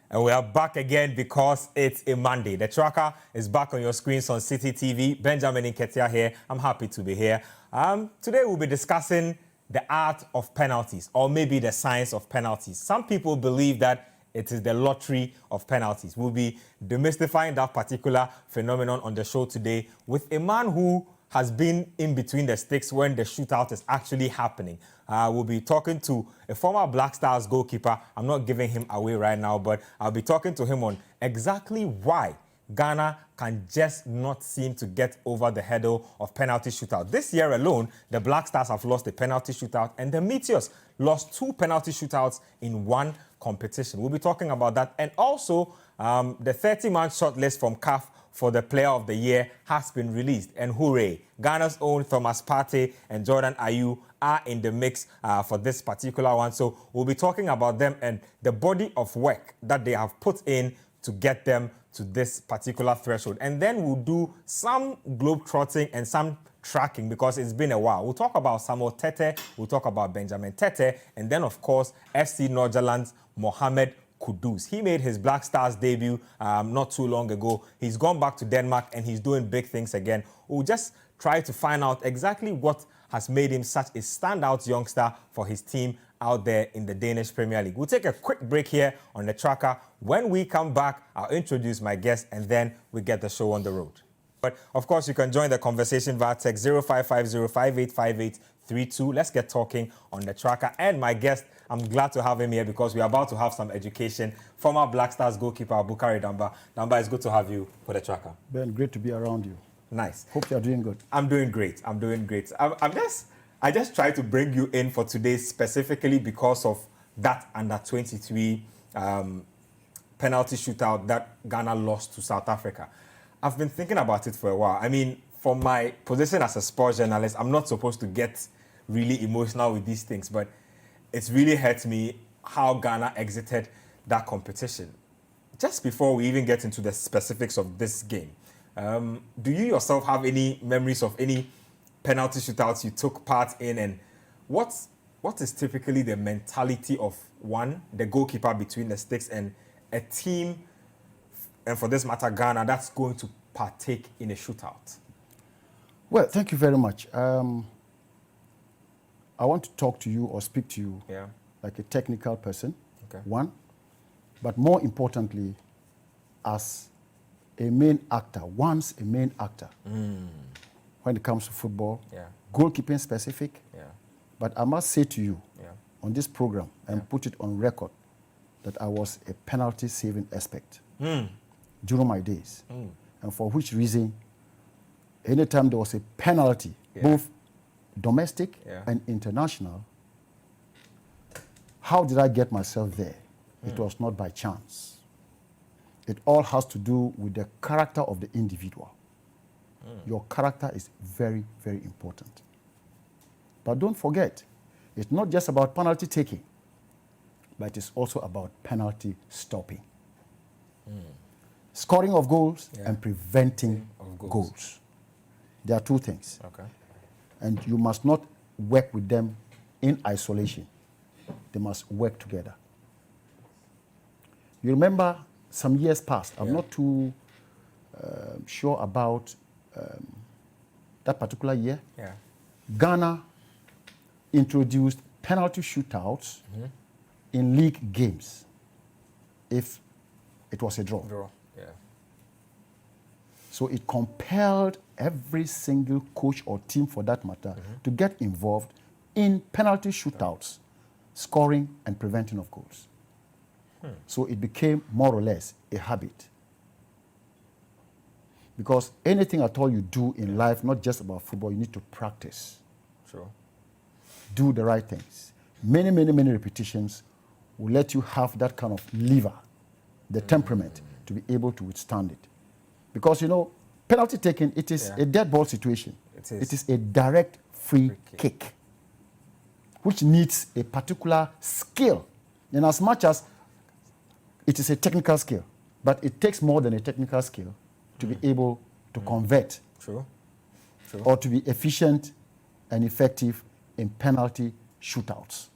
And we are back again because it's a Monday. The tracker is back on your screens on Citi TV. Benjamin Nketsia here. I'm happy to be here. Today we'll be discussing the art of penalties, or maybe the science of penalties. Some people believe that it is the lottery of penalties. We'll be demystifying that particular phenomenon on the show today with a man who has been in between the sticks when the shootout is actually happening. We'll be talking to a former Black Stars goalkeeper. I'm not giving him away right now, but I'll be talking to him on exactly why Ghana can just not seem to get over the hurdle of penalty shootout. This year alone, the Black Stars have lost a penalty shootout, and the Meteors lost 2 penalty shootouts in one competition. We'll be talking about that. And also, the 30-man shortlist from CAF for the Player of the Year has been released. And hooray, Ghana's own Thomas Partey and Jordan Ayew are in the mix for this particular one. So we'll be talking about them and the body of work that they have put in to get them to this particular threshold. And then we'll do some globe-trotting and some tracking because it's been a while. We'll talk about Samuel Tete, we'll talk about Benjamin Tete, and then, of course, FC Norgerland's Mohamed Kudus. He made his Black Stars debut not too long ago. He's gone back to Denmark and he's doing big things again. We'll just try to find out exactly what has made him such a standout youngster for his team out there in the Danish Premier League. We'll take a quick break here on the tracker. When we come back, I'll introduce my guest and then we get the show on the road. But of course, you can join the conversation via text 0550585832. Let's get talking on the tracker. And my guest, I'm glad to have him here because we're about to have some education. Former Black Stars goalkeeper Abukari Damba. Damba, it's good to have you for the tracker. Ben, great to be around you. Nice. Hope you're doing good. I'm doing great. I'm doing great. I just tried to bring you in for today specifically because of that under-23 penalty shootout that Ghana lost to South Africa. I've been thinking about it for a while. I mean, from my position as a sports journalist, I'm not supposed to get really emotional with these things, but it's really hurt me how Ghana exited that competition. Just before we even get into the specifics of this game, do you yourself have any memories of any penalty shootouts you took part in, and what is typically the mentality of the goalkeeper between the sticks and a team, and for this matter Ghana, that's going to partake in a shootout? Well, thank you very much. I want to talk to you or speak to you like a technical person, one, but more importantly, as a main actor, once a main actor when it comes to football, goalkeeping specific. But I must say to you on this program and put it on record that I was a penalty saving expert during my days. And for which reason, anytime there was a penalty, both domestic and international, how did I get myself there? It was not by chance. It all has to do with the character of the individual. Your character is very, very important. But don't forget, it's not just about penalty taking, but it's also about penalty stopping. Scoring of goals and preventing goals. There are two things. And you must not work with them in isolation. They must work together. You remember some years past, I'm not too sure about that particular year. Ghana introduced penalty shootouts in league games if it was a draw. So it compelled every single coach or team for that matter to get involved in penalty shootouts, scoring and preventing of goals. So it became more or less a habit. Because anything at all you do in life, not just about football, you need to practice. Do the right things. Many, many, many repetitions will let you have that kind of lever, the temperament, to be able to withstand it. Because, you know, penalty taking, it is a dead ball situation. It is a direct free kick, which needs a particular skill. And as much as it is a technical skill, but it takes more than a technical skill to be able to convert or to be efficient and effective in penalty shootouts.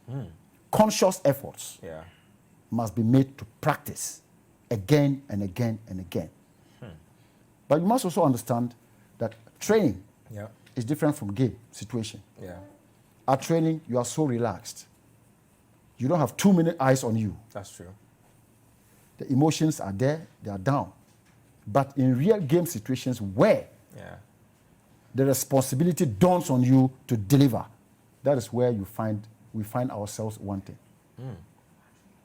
Conscious efforts must be made to practice again and again and again. But you must also understand that training is different from game situation. At training, you are so relaxed. You don't have too many eyes on you. That's true. The emotions are there, they are down. But in real game situations where the responsibility dawns on you to deliver, that is where we find ourselves wanting.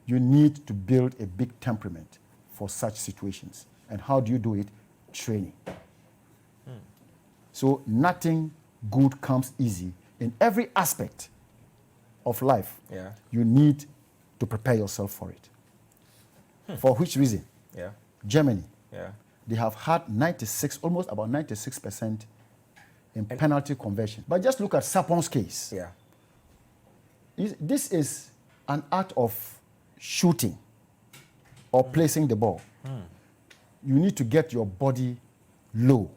You need to build a big temperament for such situations. And how do you do it? Training. So nothing good comes easy. In every aspect of life, you need to prepare yourself for it. For which reason? Germany, they have had almost about 96% in penalty conversion. But just look at Sapon's case. This is an art of shooting or placing the ball. You need to get your body low.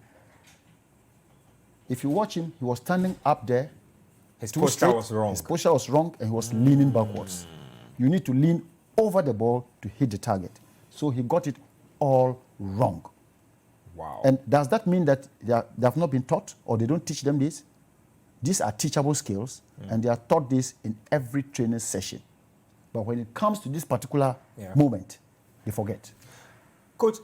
If you watch him, he was standing up there. His posture was wrong. His posture was wrong, and he was leaning backwards. You need to lean over the ball to hit the target. So he got it all wrong. Wow. And does that mean that they have not been taught, or they don't teach them this? These are teachable skills, and they are taught this in every training session. But when it comes to this particular moment, they forget. Coach,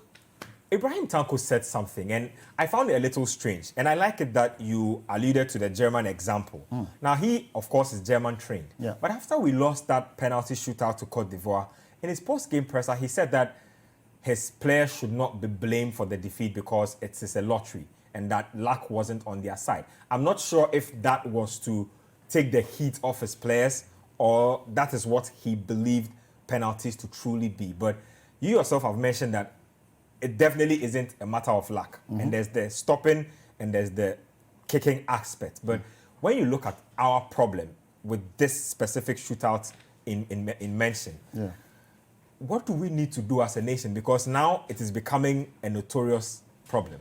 Ibrahim Tanko said something, and I found it a little strange. And I like it that you alluded to the German example. Now, he, of course, is German trained. But after we lost that penalty shootout to Cote d'Ivoire, in his post-game presser, he said that his players should not be blamed for the defeat because it is a lottery and that luck wasn't on their side. I'm not sure if that was to take the heat off his players or that is what he believed penalties to truly be. But you yourself have mentioned that it definitely isn't a matter of luck. And there's the stopping and there's the kicking aspect. But when you look at our problem with this specific shootout in mention, what do we need to do as a nation? Because now it is becoming a notorious problem.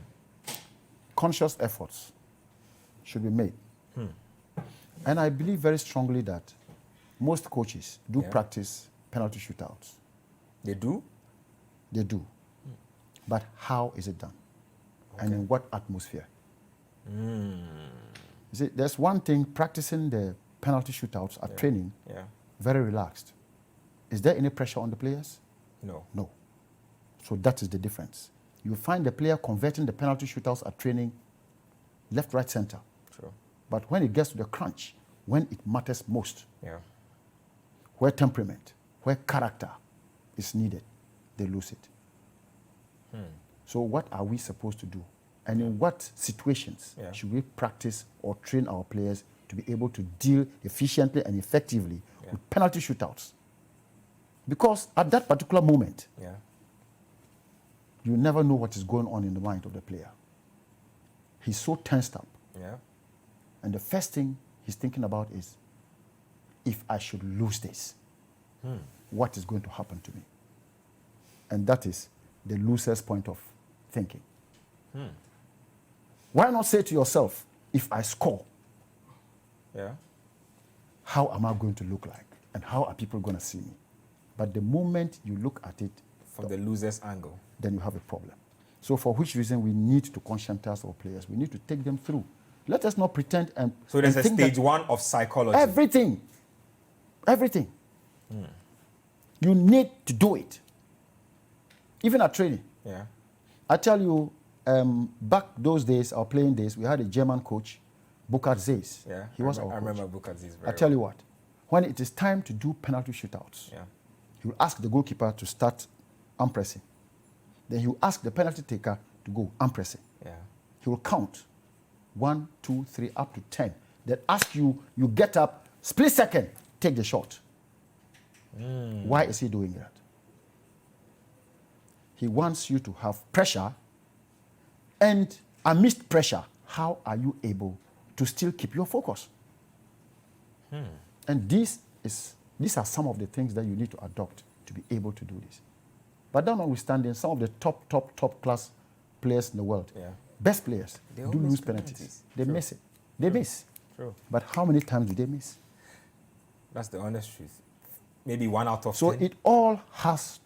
Conscious efforts should be made. And I believe very strongly that most coaches do practice penalty shootouts. They do? They do. But how is it done? And in what atmosphere? You see, there's one thing, practicing the penalty shootouts at training, very relaxed. Is there any pressure on the players? No. No. So that is the difference. You find the player converting the penalty shootouts at training left, right, center. True. But when it gets to the crunch, when it matters most, where temperament, where character is needed, they lose it. So what are we supposed to do? And in what situations should we practice or train our players to be able to deal efficiently and effectively with penalty shootouts? Because at that particular moment, you never know what is going on in the mind of the player. He's so tensed up. And the first thing he's thinking about is, if I should lose this, what is going to happen to me? And that is the loser's point of thinking. Why not say to yourself, if I score, how am I going to look like? And how are people going to see me? But the moment you look at it from the loser's angle, then you have a problem. So for which reason we need to conscientize our players. We need to take them through. Let us not pretend and so there's and a stage one of psychology. Everything. You need to do it. Even at training. I tell you, back those days, our playing days, we had a German coach, Burkhard Zeiss. He was our coach. I remember Burkhard Zeiss very I tell you what, when it is time to do penalty shootouts, he will ask the goalkeeper to start arm pressing. Then he will ask the penalty taker to go arm pressing. He will count 1, 2, 3, up to 10. Then ask you, you get up, split second, take the shot. Why is he doing that? He wants you to have pressure, and amidst pressure, how are you able to still keep your focus? And these are some of the things that you need to adopt to be able to do this. But that notwithstanding, some of the top class players in the world, best players, do lose penalties. They miss it. They miss. But how many times do they miss? That's the honest truth. Maybe 1 out of 10. So it all has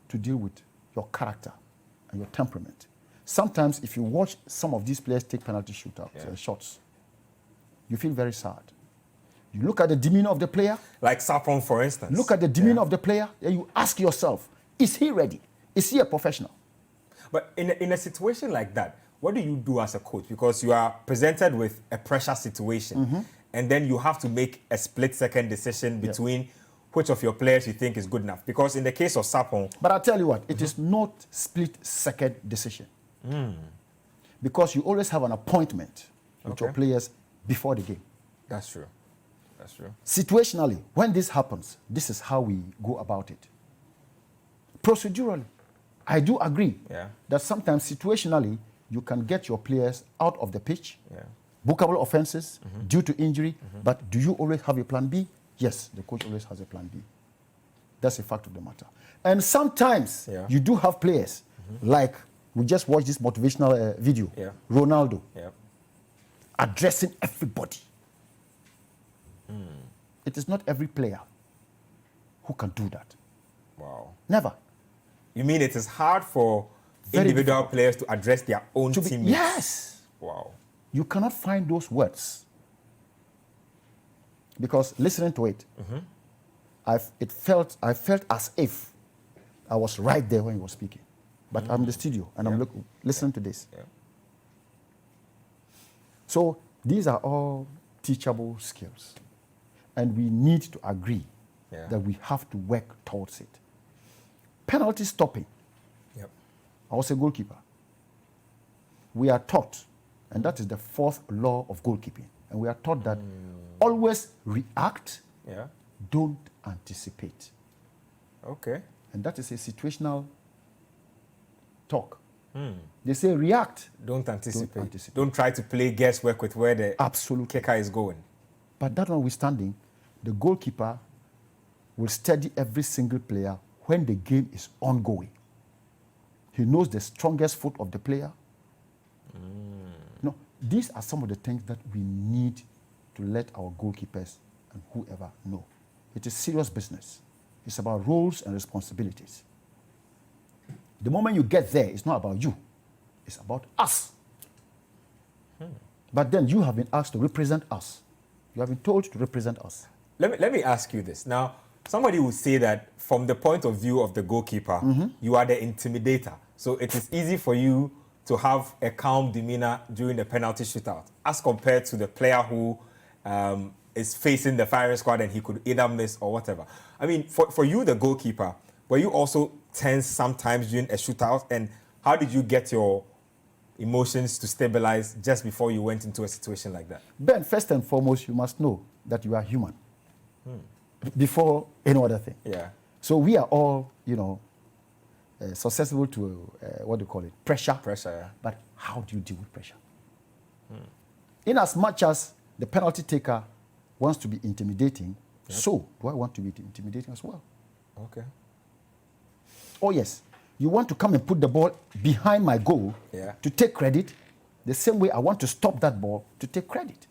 to deal with your character and your temperament. Sometimes if you watch some of these players take penalty shootouts, shots, you feel very sad. You look at the demeanor of the player. Like Sapong, for instance. Look at the demeanor of the player, and you ask yourself, is he ready? Is he a professional? But in a situation like that, what do you do as a coach? Because you are presented with a pressure situation, and then you have to make a split-second decision between which of your players you think is good enough. Because in the case of Sapong... But I'll tell you what, it is not split-second decision. Because you always have an appointment with your players before the game. That's true. That's true. Situationally, when this happens, this is how we go about it. Procedurally, I do agree that sometimes situationally, you can get your players out of the pitch, bookable offenses due to injury, but do you always have a plan B? Yes, the coach always has a plan B. That's a fact of the matter. And sometimes you do have players, like we just watched this motivational video, Ronaldo, addressing everybody. It is not every player who can do that. Wow. Never. You mean it is hard for individual players to address their own teammates? Yes. Wow. You cannot find those words. Because listening to it, I felt as if I was right there when he was speaking. But I'm in the studio and I'm listening to this. So these are all teachable skills. And we need to agree that we have to work towards it. Penalty stopping. I was a goalkeeper. We are taught, and that is the fourth law of goalkeeping, and we are taught that always react, don't anticipate. Okay. And that is a situational talk. They say react. Don't anticipate. Don't try to play guesswork with where the kicker is going. But that notwithstanding, the goalkeeper will study every single player when the game is ongoing. He knows the strongest foot of the player. No, these are some of the things that we need to let our goalkeepers and whoever know. It is serious business. It's about roles and responsibilities. The moment you get there, it's not about you. It's about us. But then you have been asked to represent us. You have been told to represent us. Let me ask you this. Now, somebody will say that from the point of view of the goalkeeper, you are the intimidator. So it is easy for you to have a calm demeanor during the penalty shootout as compared to the player who is facing the firing squad and he could either miss or whatever. I mean, for you, the goalkeeper, were you also tense sometimes during a shootout? And how did you get your emotions to stabilize just before you went into a situation like that? Ben, first and foremost, you must know that you are human before any other thing. So we are all, susceptible to, what do you call it, pressure. Pressure, But how do you deal with pressure? In as much as the penalty taker wants to be intimidating, so do I want to be intimidating as well. Okay. Oh, yes. You want to come and put the ball behind my goal to take credit, the same way I want to stop that ball to take credit.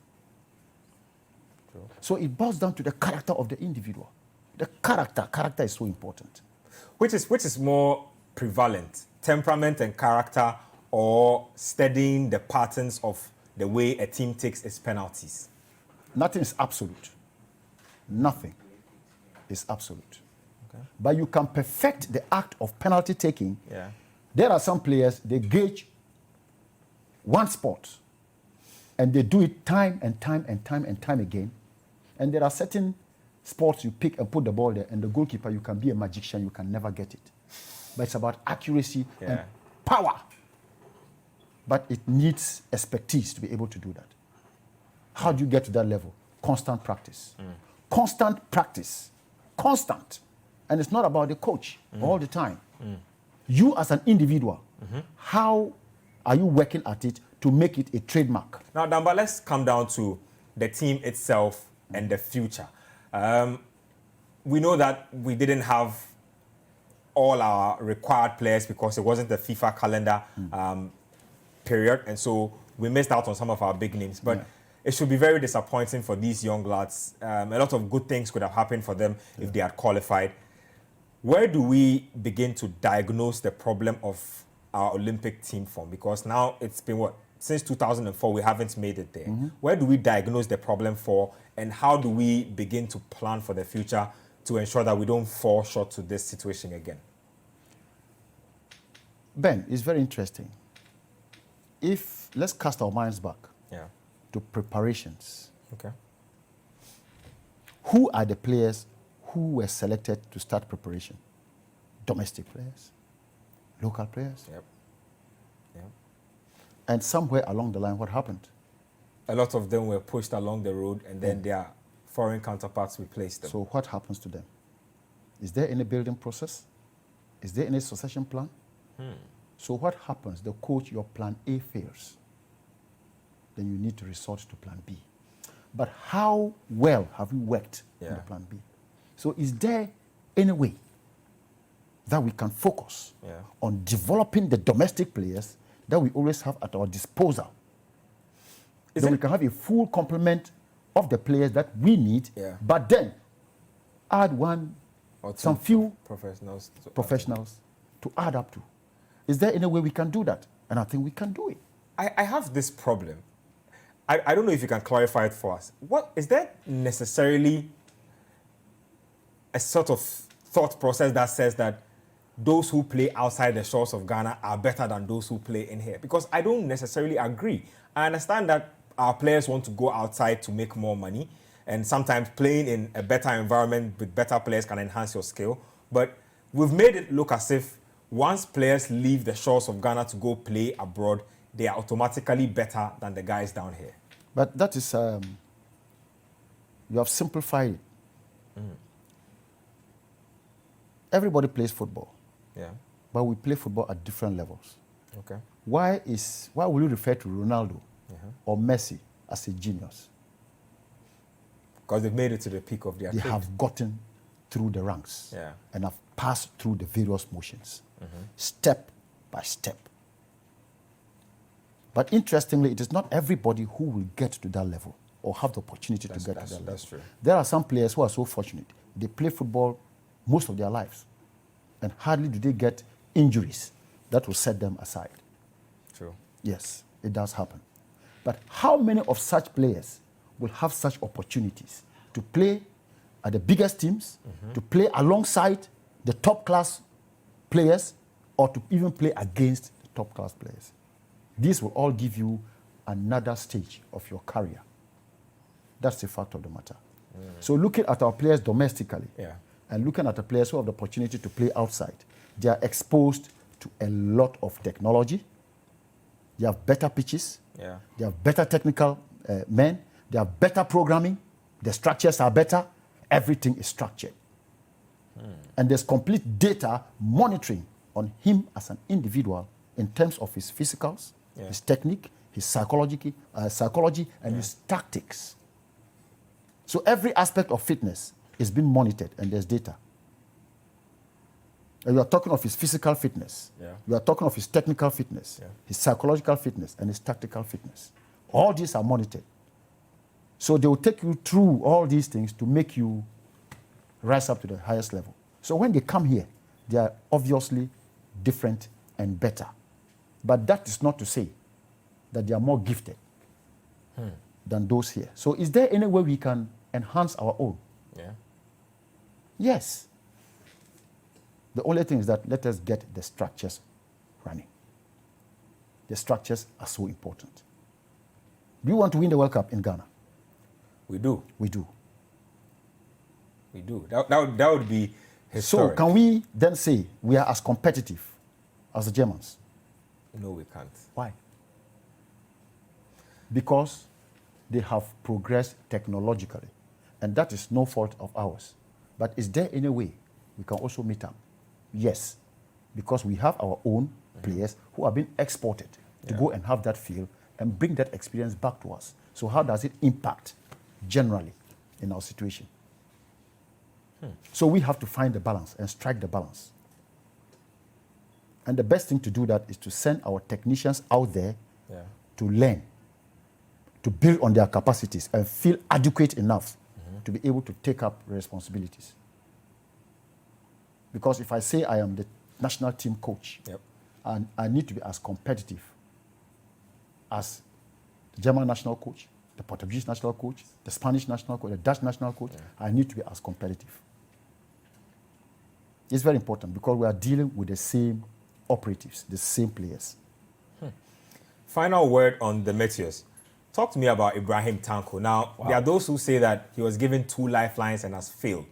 True. So it boils down to the character of the individual. The character is so important. Which is more prevalent, temperament and character, or studying the patterns of the way a team takes its penalties? Nothing is absolute. Nothing is absolute. But you can perfect the act of penalty taking. There are some players, they gauge one spot and they do it time and time again. And there are certain spots you pick and put the ball there, and the goalkeeper, you can be a magician, you can never get it. But it's about accuracy and power. But it needs expertise to be able to do that. How do you get to that level? Constant practice. Constant practice. Constant. And it's not about the coach all the time. You as an individual, how are you working at it to make it a trademark? Now, Damba, let's come down to the team itself and the future. We know that we didn't have all our required players because it wasn't the FIFA calendar period, and so we missed out on some of our big names. But it should be very disappointing for these young lads. A lot of good things could have happened for them if they had qualified. where do we begin to diagnose the problem of our Olympic team form? Because now it's been what? Since 2004, we haven't made it there. Where do we diagnose the problem for, and how do we begin to plan for the future to ensure that we don't fall short to this situation again? Ben, it's very interesting. Let's cast our minds back to preparations. Okay. Who are the players who were selected to start preparation? Domestic players, local players. Yep. And somewhere along the line, what happened? A lot of them were pushed along the road, and then their foreign counterparts replaced them. So what happens to them? Is there any building process? Is there any succession plan? So what happens? The coach, your plan A fails. Then you need to resort to plan B. But how well have you worked on the plan B? So is there any way that we can focus on developing the domestic players that we always have at our disposal? Then we can have a full complement of the players that we need, but then add one or some few professionals to add up to. Is there any way we can do that? And I think we can do it. I have this problem. I don't know if you can clarify it for us. What is there necessarily a sort of thought process that says that those who play outside the shores of Ghana are better than those who play in here? Because I don't necessarily agree. I understand that our players want to go outside to make more money, and sometimes playing in a better environment with better players can enhance your skill. But we've made it look as if once players leave the shores of Ghana to go play abroad, they are automatically better than the guys down here. But that is, you have simplified it. Everybody plays football. But we play football at different levels. Okay. Why will you refer to Ronaldo or Messi as a genius? Because they've made it to the peak of their They trade. have gotten through the ranks and have passed through the various motions, step by step. But interestingly, it is not everybody who will get to that level or have the opportunity to get to that level. That's true. There are some players who are so fortunate. They play football most of their lives, and hardly do they get injuries that will set them aside. True. Yes, it does happen. But how many of such players will have such opportunities to play at the biggest teams, to play alongside the top-class players, or to even play against the top-class players? These will all give you another stage of your career. That's the fact of the matter. So looking at our players domestically and looking at the players who have the opportunity to play outside, they are exposed to a lot of technology. They have better pitches. They have better technical men. They have better programming. The structures are better. Everything is structured. And there's complete data monitoring on him as an individual in terms of his physicals, his technique, his psychology, and his tactics. So every aspect of fitness is being monitored, and there's data. And you are talking of his physical fitness. You are talking of his technical fitness, his psychological fitness, and his tactical fitness. All these are monitored. So they will take you through all these things to make you rise up to the highest level. So when they come here, they are obviously different and better. But that is not to say that they are more gifted than those here. So is there any way we can enhance our own? Yes. The only thing is that let us get the structures running. The structures are so important. Do you want to win the World Cup in Ghana? We do. We do. We do. That would be historic. So can we then say we are as competitive as the Germans? No, we can't. Why? Because they have progressed technologically. And that is no fault of ours. But is there any way we can also meet up? Yes. Because we have our own players who are being exported to go and have that feel and bring that experience back to us. So how does it impact generally in our situation? So we have to find the balance and strike the balance. And the best thing to do that is to send our technicians out there to learn, to build on their capacities and feel adequate enough to be able to take up responsibilities. Because if I say I am the national team coach, Yep. and I need to be as competitive as the German national coach, the Portuguese national coach, the Spanish national coach, the Dutch national coach, I need to be as competitive. It's very important because we are dealing with the same operatives, the same players. Final word on the Meteors. Talk to me about Ibrahim Tanko. Now, there are those who say that he was given 2 lifelines and has failed.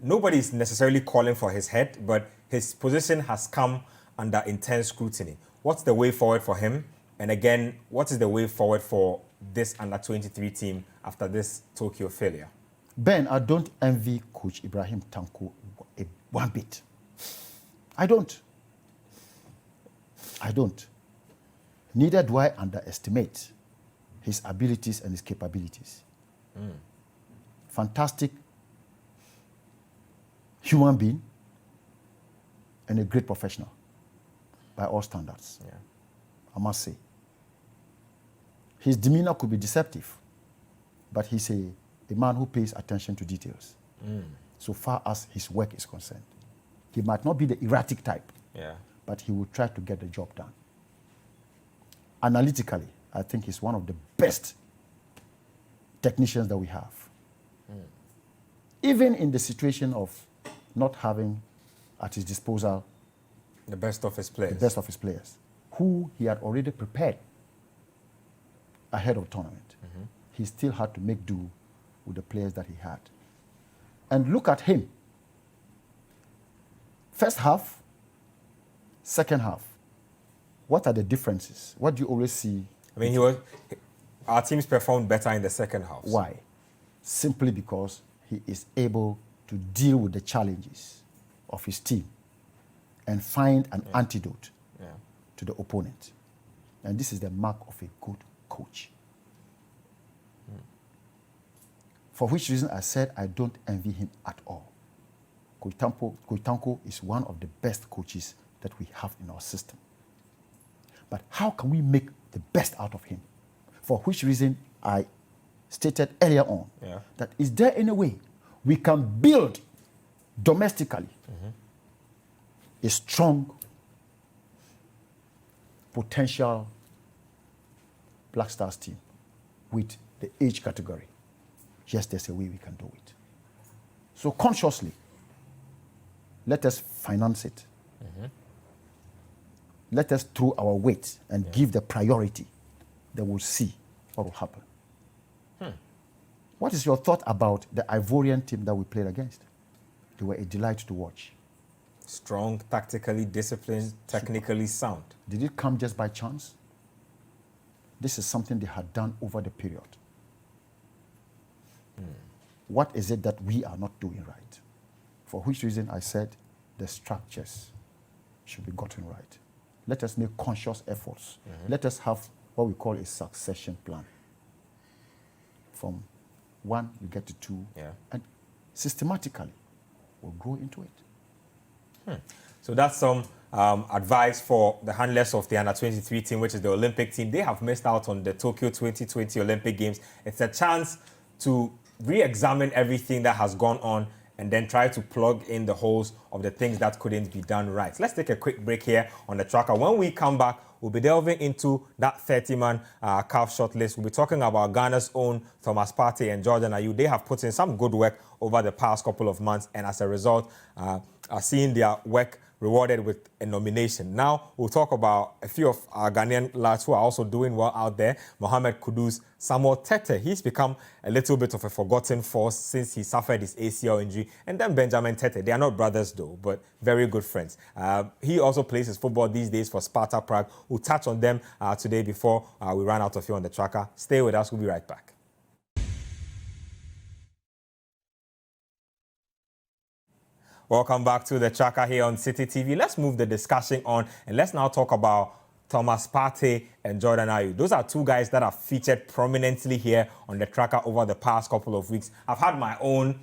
Nobody's necessarily calling for his head, but his position has come under intense scrutiny. What's the way forward for him? And again, what is the way forward for this under-23 team after this Tokyo failure? Ben, I don't envy Coach Ibrahim Tanko one bit. I don't. I don't. Neither do I underestimate his abilities and his capabilities. Fantastic human being and a great professional by all standards. Yeah. I must say. His demeanor could be deceptive, but he's a man who pays attention to details so far as his work is concerned. He might not be the erratic type, but he will try to get the job done. Analytically, I think he's one of the best technicians that we have. Even in the situation of not having at his disposal the best of his players. The best of his players, who he had already prepared ahead of the tournament. He still had to make do with the players that he had. And look at him. First half, second half. What are the differences? What do you always see? I mean, our teams performed better in the second half. Why? Simply because he is able to deal with the challenges of his team and find an antidote to the opponent. And this is the mark of a good coach. For which reason I said I don't envy him at all. Coach Tanko is one of the best coaches that we have in our system. But how can we make the best out of him? For which reason I stated earlier on that is there any way we can build domestically a strong potential Black Stars team with the age category? Yes, there's a way we can do it. So consciously, let us finance it. Let us throw our weight and give the priority. Then we'll see what will happen. What is your thought about the Ivorian team that we played against? They were a delight to watch. Strong, tactically disciplined, technically sound. Did it come just by chance? This is something they had done over the period. What is it that we are not doing right? For which reason I said the structures should be gotten right. Let us make conscious efforts. Let us have what we call a succession plan. From 1, you get to 2, and systematically we'll grow into it. So that's some advice for the handlers of the under-23 team, which is the Olympic team. They have missed out on the Tokyo 2020 Olympic Games. It's a chance to re-examine everything that has gone on and then try to plug in the holes of the things that couldn't be done right. Let's take a quick break here on the tracker. When we come back, we'll be delving into that 30-man CAF shortlist. We'll be talking about Ghana's own Thomas Partey and Jordan Ayew. They have put in some good work over the past couple of months, and as a result, are seeing their work rewarded with a nomination. Now, we'll talk about a few of our Ghanaian lads who are also doing well out there. Mohamed Kudus, Samuel Tete. He's become a little bit of a forgotten force since he suffered his ACL injury. And then Benjamin Tete. They are not brothers, though, but very good friends. He also plays his football these days for Sparta Prague. We'll touch on them today before we run out of here on the tracker. Stay with us. We'll be right back. Welcome back to the tracker here on Citi TV. Let's move the discussion on and let's now talk about Thomas Partey and Jordan Ayew. Those are two guys that have featured prominently here on the tracker over the past couple of weeks. I've had my own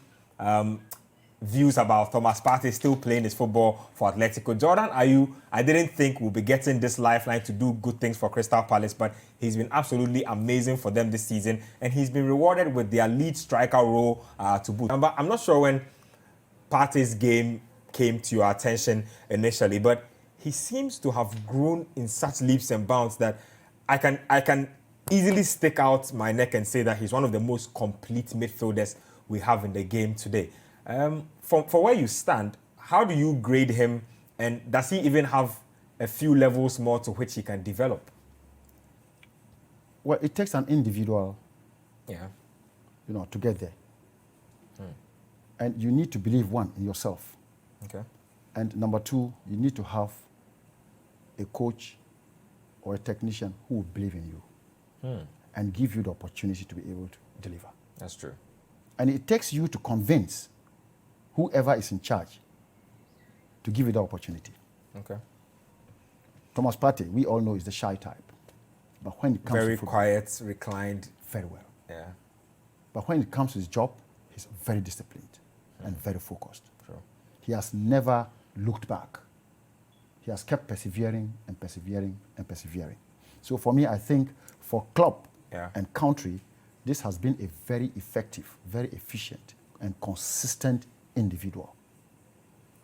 views about Thomas Partey still playing his football for Atletico. Jordan Ayew, I didn't think we'll be getting this lifeline to do good things for Crystal Palace, but he's been absolutely amazing for them this season, and he's been rewarded with their lead striker role to boot. But I'm not sure when Partey's game came to your attention initially, but he seems to have grown in such leaps and bounds that I can easily stick out my neck and say that he's one of the most complete midfielders we have in the game today. For where you stand, how do you grade him, and does he even have a few levels more to which he can develop? Well, it takes an individual, Yeah. to get there. And you need to believe, one, in yourself. Okay. And number two, you need to have a coach or a technician who will believe in you and give you the opportunity to be able to deliver. That's true. And it takes you to convince whoever is in charge to give you the opportunity. Okay. Thomas Partey, we all know, is the shy type. But when it comes Very to football, quiet, reclined. very well. Yeah. But when it comes to his job, he's very disciplined and very focused. Sure. He has never looked back. He has kept persevering and persevering and persevering. So for me, I think for club and country, this has been a very effective, very efficient and consistent individual.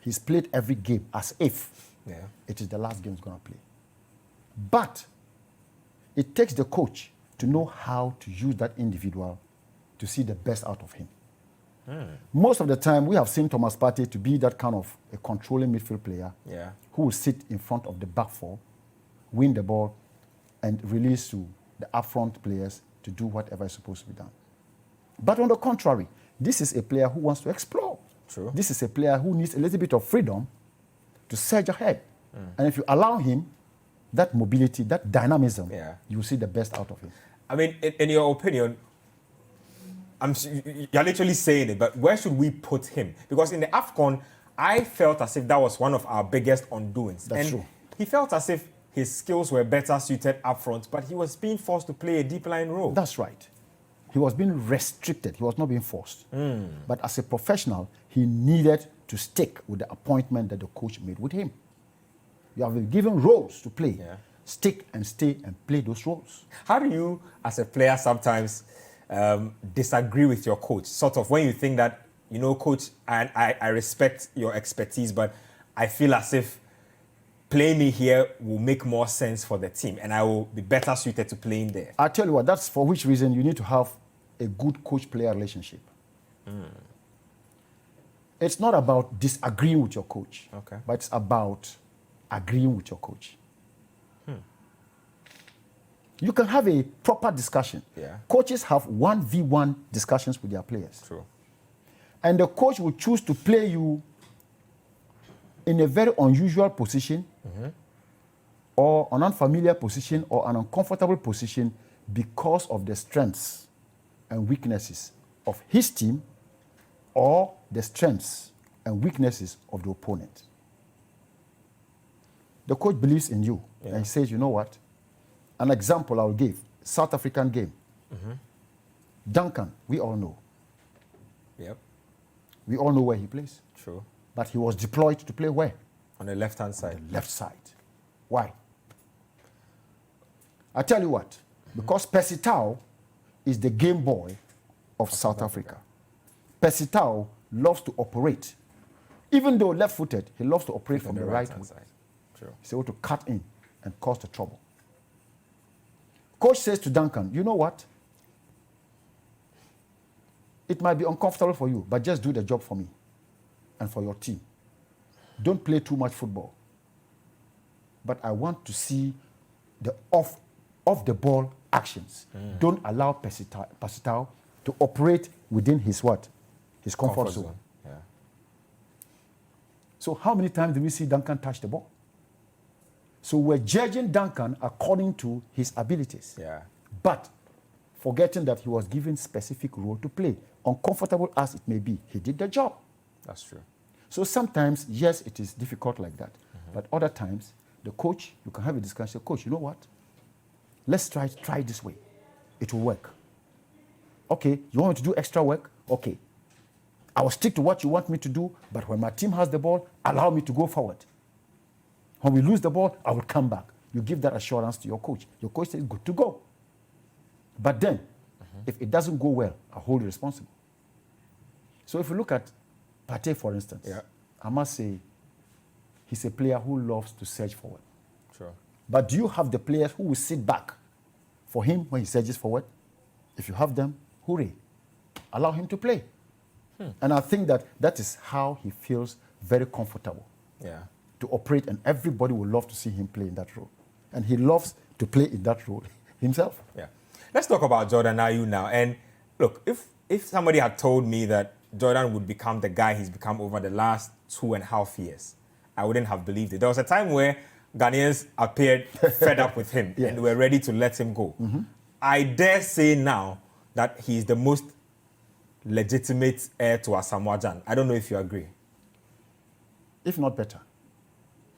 He's played every game as if it is the last game he's going to play. But it takes the coach to know how to use that individual to see the best out of him. Most of the time, we have seen Thomas Partey to be that kind of a controlling midfield player who will sit in front of the back four, win the ball, and release to the upfront players to do whatever is supposed to be done. But on the contrary, this is a player who wants to explore. True. This is a player who needs a little bit of freedom to surge ahead. And if you allow him that mobility, that dynamism, you will see the best out of him. I mean, in your opinion, you're literally saying it, but where should we put him? Because in the AFCON, I felt as if that was one of our biggest undoings. That's true. He felt as if his skills were better suited up front, but he was being forced to play a deep line role. That's right. He was being restricted. He was not being forced. But as a professional, he needed to stick with the appointment that the coach made with him. You have been given roles to play. Stick and stay and play those roles. How do you, as a player, sometimes disagree with your coach? Sort of when you think that, coach, and I respect your expertise, but I feel as if playing me here will make more sense for the team and I will be better suited to playing there. I tell you what, that's for which reason you need to have a good coach-player relationship. It's not about disagreeing with your coach, but it's about agreeing with your coach. You can have a proper discussion. Coaches have 1v1 discussions with their players. True. And the coach will choose to play you in a very unusual position or an unfamiliar position or an uncomfortable position because of the strengths and weaknesses of his team or the strengths and weaknesses of the opponent. The coach believes in you and he says, you know what? An example I'll give, South African game. Duncan, we all know. We all know where he plays. True. But he was deployed to play where? On the left-hand side. On the left side. Why? I tell you what, because Percy Tau is the game boy of South Africa. Percy Tau loves to operate. Even though left-footed, he loves to operate from the right-hand side. True. He's able to cut in and cause the trouble. Coach says to Duncan, you know what? It might be uncomfortable for you, but just do the job for me and for your team. Don't play too much football. But I want to see the off-the-ball actions. Don't allow Percy Tau to operate within his what? His comfort zone. So how many times do we see Duncan touch the ball? So we're judging Duncan according to his abilities. But forgetting that he was given specific role to play. Uncomfortable as it may be, he did the job. That's true. So sometimes, yes, it is difficult like that. But other times, the coach, you can have a discussion. Coach, you know what? Let's try this way. It will work. Okay, you want me to do extra work? Okay. I will stick to what you want me to do, but when my team has the ball, allow me to go forward. When we lose the ball, I will come back. You give that assurance to your coach. Your coach says, good to go. But then, if it doesn't go well, I hold you responsible. So if you look at Partey, for instance, I must say, he's a player who loves to surge forward. Sure. But do you have the players who will sit back for him when he surges forward? If you have them, hooray. Allow him to play. And I think that is how he feels very comfortable to operate, and everybody will love to see him play in that role. And he loves to play in that role himself. Yeah. Let's talk about Jordan Ayew now. And look, if somebody had told me that Jordan would become the guy he's become over the last 2.5 years, I wouldn't have believed it. There was a time where Ghanaians appeared fed up with him and were ready to let him go. I dare say now that he's the most legitimate heir to Asamoah Gyan. I don't know if you agree. If not better.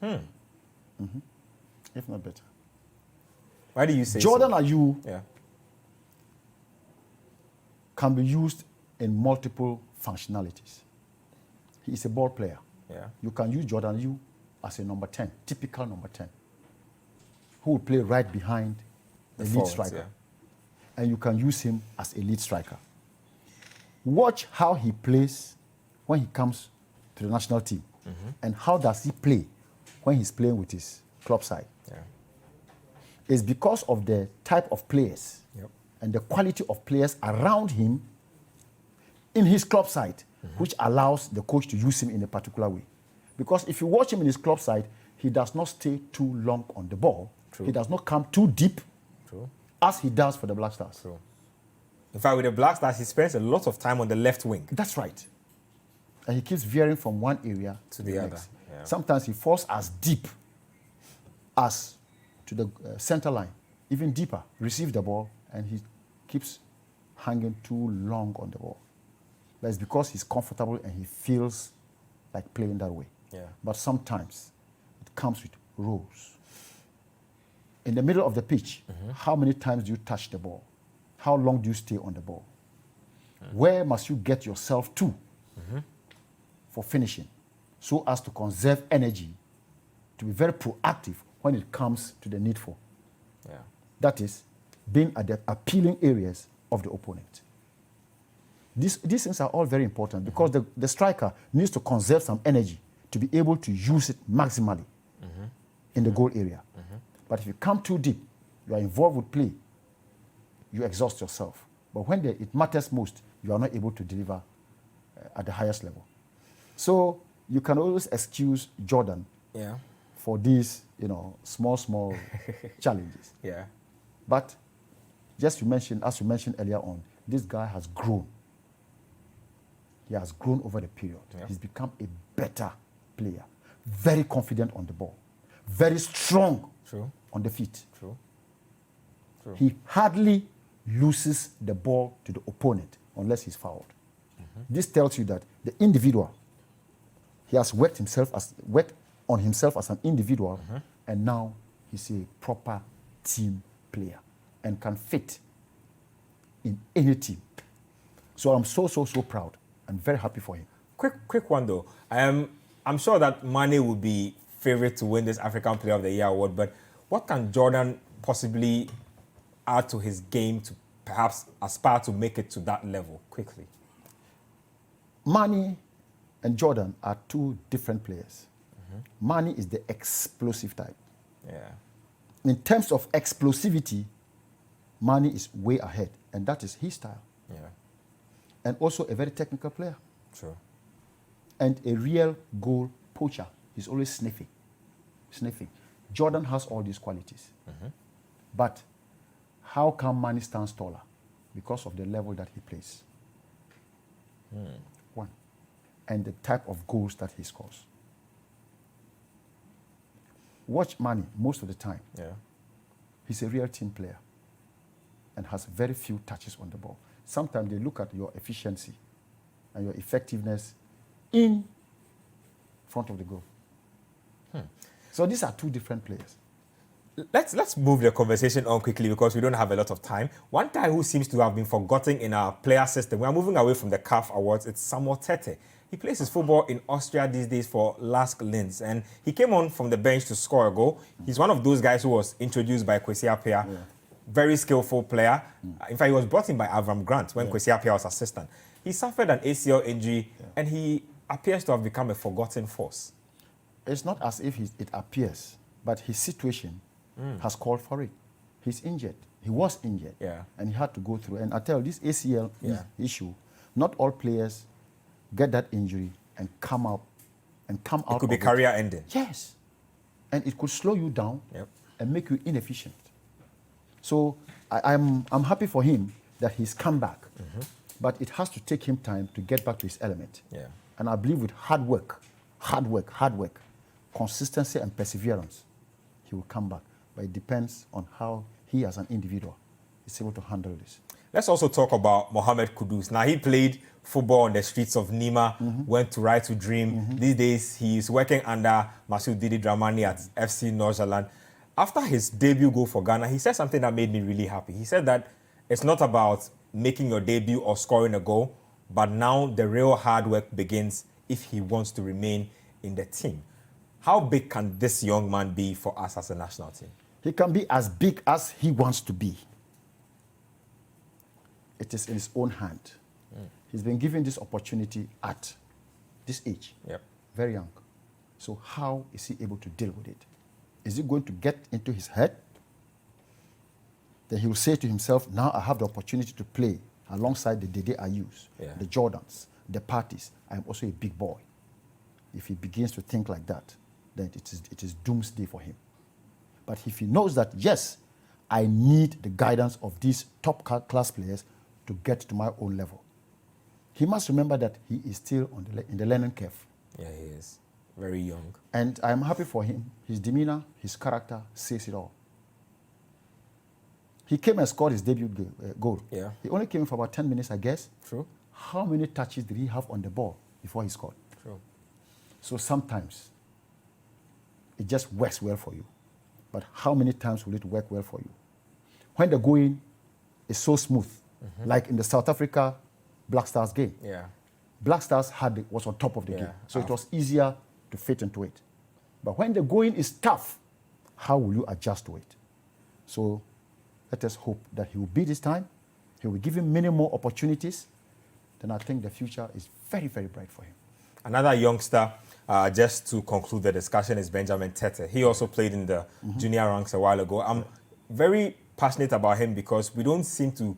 If not better. Why do you say Jordan so? Ayew can be used in multiple functionalities. He is a ball player. You can use Jordan Ayew as a number 10, typical number 10, who will play right behind the lead striker. And you can use him as a lead striker. Watch how he plays when he comes to the national team. And how does he play when he's playing with his club side. It's because of the type of players and the quality of players around him in his club side, which allows the coach to use him in a particular way. Because if you watch him in his club side, he does not stay too long on the ball. He does not come too deep as he does for the Black Stars. In fact, with the Black Stars, he spends a lot of time on the left wing. That's right. And he keeps veering from one area to the other. Sometimes he falls as deep as to the center line, even deeper, receive the ball, and he keeps hanging too long on the ball. But it's because he's comfortable and he feels like playing that way. But sometimes it comes with rules. In the middle of the pitch, how many times do you touch the ball? How long do you stay on the ball? Where must you get yourself to for finishing, so as to conserve energy, to be very proactive when it comes to the needful? That is, being at the appealing areas of the opponent. These things are all very important because the striker needs to conserve some energy to be able to use it maximally in the goal area. But if you come too deep, you are involved with play, you exhaust yourself. But when it matters most, you are not able to deliver at the highest level. So you can always excuse Jordan for these, small challenges. But as you mentioned earlier on, this guy has grown. He has grown over the period. He's become a better player, very confident on the ball, very strong on the feet. He hardly loses the ball to the opponent unless he's fouled. This tells you that the individual, he has worked on himself as an individual, and now he's a proper team player and can fit in any team. So I'm so proud and very happy for him. Quick one though. I'm sure that Mane will be favorite to win this African Player of the Year award, but what can Jordan possibly add to his game to perhaps aspire to make it to that level quickly? Mane and Jordan are two different players. Mane is the explosive type. In terms of explosivity, Mane is way ahead, and that is his style. And also a very technical player. And a real goal poacher. He's always sniffing. Jordan has all these qualities. But how come Mane stands taller? Because of the level that he plays. One. And the type of goals that he scores. Watch Mane most of the time. He's a real team player and has very few touches on the ball. Sometimes they look at your efficiency and your effectiveness in front of the goal. So these are two different players. Let's move the conversation on quickly because we don't have a lot of time. One guy who seems to have been forgotten in our player system, we are moving away from the CAF Awards, it's Samuel Tete. He plays his football in Austria these days for Lask Linz, and he came on from the bench to score a goal. He's one of those guys who was introduced by Kwesi Appiah, very skillful player. In fact, he was brought in by Avram Grant when Kwesi Appiah was assistant. He suffered an ACL injury, and he appears to have become a forgotten force. It's not as if it appears, but his situation has called for it. He's injured. He was injured. Yeah. And he had to go through. And I tell you, this ACL issue, not all players get that injury and come out of it. It could be career ending. Yes. And it could slow you down and make you inefficient. So I'm happy for him that he's come back. But it has to take him time to get back to his element. Yeah. And I believe with hard work, consistency and perseverance, he will come back. But it depends on how he as an individual is able to handle this. Let's also talk about Mohamed Kudus. Now, he played football on the streets of Nima, went to Right to Dream. These days, he's working under Masoud Didi Dramani at FC Nordsjælland. After his debut goal for Ghana, he said something that made me really happy. He said that it's not about making your debut or scoring a goal, but now the real hard work begins if he wants to remain in the team. How big can this young man be for us as a national team? He can be as big as he wants to be. It is in his own hand. He's been given this opportunity at this age, very young. So how is he able to deal with it? Is it going to get into his head? Then he will say to himself, now I have the opportunity to play alongside the Dede Ayus, the Jordans, the Parties. I am also a big boy. If he begins to think like that, then it is doomsday for him. But if he knows that, yes, I need the guidance of these top class players to get to my own level, he must remember that he is still in the learning curve. Yeah, he is. Very young. And I'm happy for him. His demeanor, his character says it all. He came and scored his debut goal. Yeah. He only came in for about 10 minutes, I guess. True. How many touches did he have on the ball before he scored? True. So sometimes it just works well for you. But how many times will it work well for you? When the going is so smooth, like in the South Africa Black Stars game. Yeah. Black Stars was on top of the game. So it was easier to fit into it. But when the going is tough, how will you adjust to it? So let us hope that he will be this time. He will give him many more opportunities. Then I think the future is very, very bright for him. Another youngster, just to conclude the discussion, is Benjamin Tete. He also played in the junior ranks a while ago. I'm very passionate about him because we don't seem to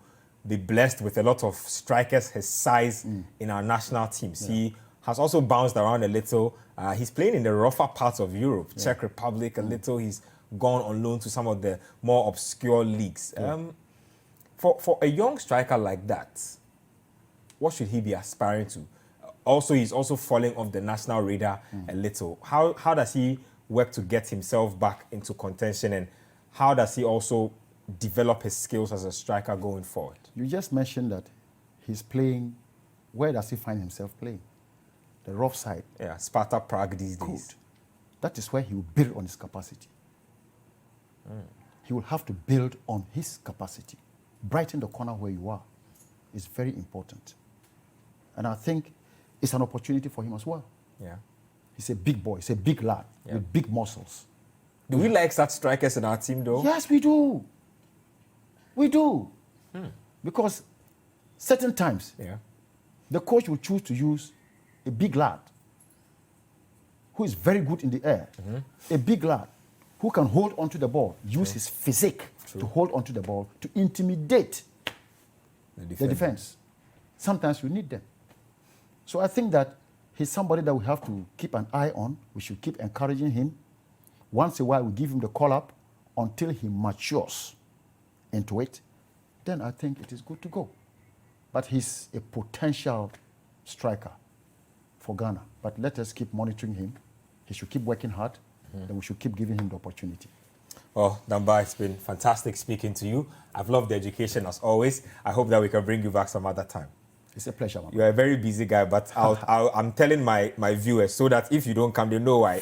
be blessed with a lot of strikers his size in our national teams. He has also bounced around a little. He's playing in the rougher parts of Europe, Czech Republic a little. He's gone on loan to some of the more obscure leagues. For a young striker like that, what should he be aspiring to? Also, he's also falling off the national radar a little. How does he work to get himself back into contention, and how does he also develop his skills as a striker going forward? You just mentioned that he's playing. Where does he find himself playing? The rough side. Yeah, Sparta Prague these days. That is where he will build on his capacity. He will have to build on his capacity. Brighten the corner where you are is very important. And I think it's an opportunity for him as well. Yeah. He's a big boy. He's a big lad with big muscles. Do we like such strikers in our team, though? Yes, we do. We do. Because certain times, the coach will choose to use a big lad who is very good in the air, a big lad who can hold onto the ball, use his physique to hold onto the ball, to intimidate the defense. Sometimes we need them. So I think that he's somebody that we have to keep an eye on. We should keep encouraging him. Once in a while, we give him the call-up until he matures into it. Then I think it is good to go. But he's a potential striker for Ghana. But let us keep monitoring him. He should keep working hard. Then we should keep giving him the opportunity. Well, Damba, it's been fantastic speaking to you. I've loved the education as always. I hope that we can bring you back some other time. It's a pleasure, man. You're a very busy guy, but I'm telling my viewers so that if you don't come, they know why.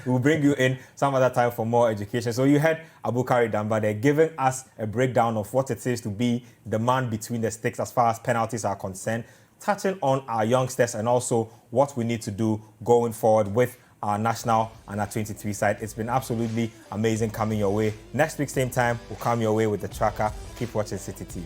We'll bring you in some other time for more education. So you heard Abukari Damba. They're giving us a breakdown of what it is to be the man between the sticks as far as penalties are concerned, touching on our youngsters and also what we need to do going forward with our national and our 23 side. It's been absolutely amazing coming your way. Next week, same time, we'll come your way with the tracker. Keep watching Citi TV.